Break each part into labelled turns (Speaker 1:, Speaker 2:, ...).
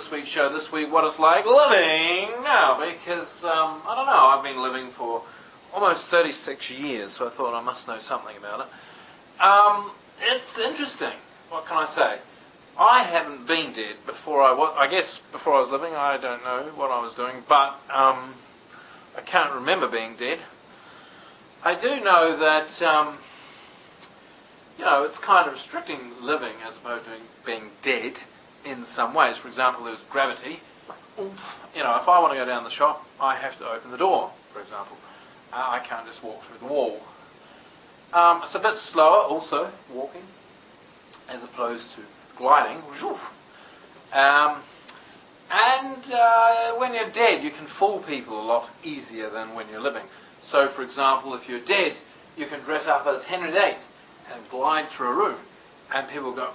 Speaker 1: this week's show this week what it's like living now, because, I don't know, I've been living for almost 36 years, so I thought I must know something about it. It's interesting, what can I say? I haven't been dead before I guess before I was living. I don't know what I was doing, but I can't remember being dead. I do know that, you know, it's kind of restricting living as opposed to being dead in some ways. For example, there's gravity. You know, if I want to go down the shop, I have to open the door, for example. I can't just walk through the wall. It's a bit slower also, walking, as opposed to gliding. When you're dead, you can fool people a lot easier than when you're living. So, for example, if you're dead, you can dress up as Henry VIII and glide through a room, and people go,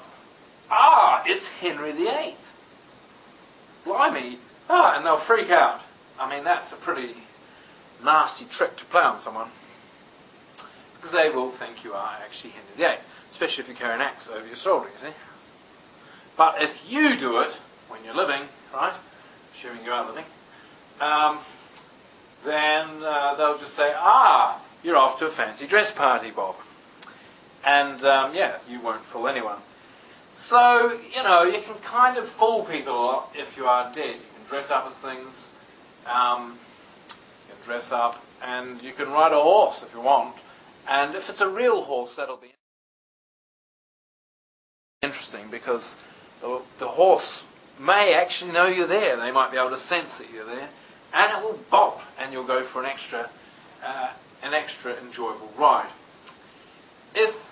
Speaker 1: "Ah, it's Henry VIII. Blimey!" And they'll freak out. I mean, that's a pretty nasty trick to play on someone, because they will think you are actually Henry VIII, especially if you carry an axe over your shoulder, you see. But if you do it when you're living, right, assuming you are living, then they'll just say, "Ah, you're off to a fancy dress party, Bob." And yeah, you won't fool anyone. So, you know, you can kind of fool people a lot if you are dead. You can dress up as things, you can dress up, and you can ride a horse if you want. And if it's a real horse, that'll be interesting, because the horse may actually know you're there. They might be able to sense that you're there, and it will bolt, and you'll go for an extra enjoyable ride. If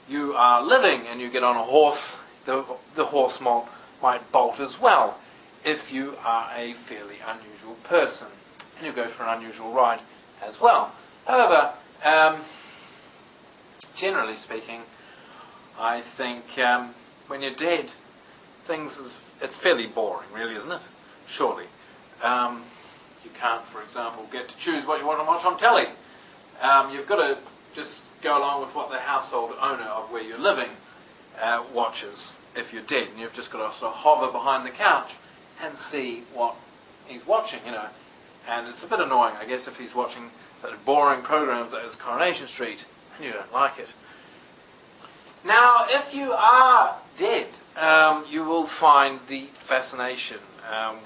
Speaker 1: you are living and you get on a horse, the horse might bolt as well, if you are a fairly unusual person, and you go for an unusual ride as well. However, generally speaking, I think when you're dead, it's fairly boring, really, isn't it? Surely. You can't, for example, get to choose what you want to watch on telly. You've got to just go along with what the household owner of where you're living watches if you're dead, and you've just got to sort of hover behind the couch and see what he's watching, you know. And it's a bit annoying, I guess, if he's watching such boring programs as Coronation Street and you don't like it. Now, if you are dead, you will find the fascination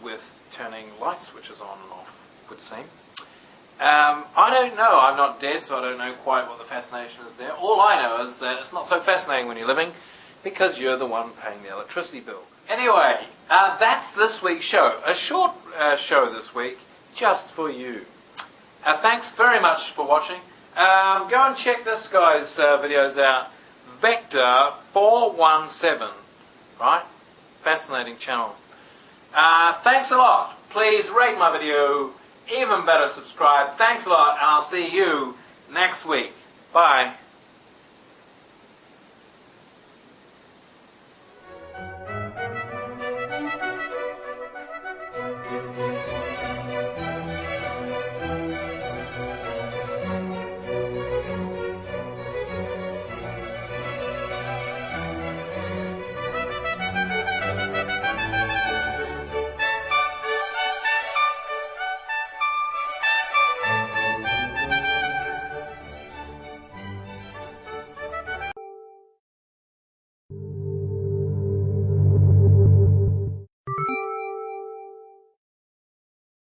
Speaker 1: with turning light switches on and off, it would seem. I don't know, I'm not dead, so I don't know quite what the fascination is there. All I know is that it's not so fascinating when you're living, because you're the one paying the electricity bill. Anyway, that's this week's show. A short show this week, just for you. Thanks very much for watching. Go and check this guy's videos out. Vector 417, right? Fascinating channel. Thanks a lot. Please rate my video. Even better, subscribe. Thanks a lot, and I'll see you next week. Bye.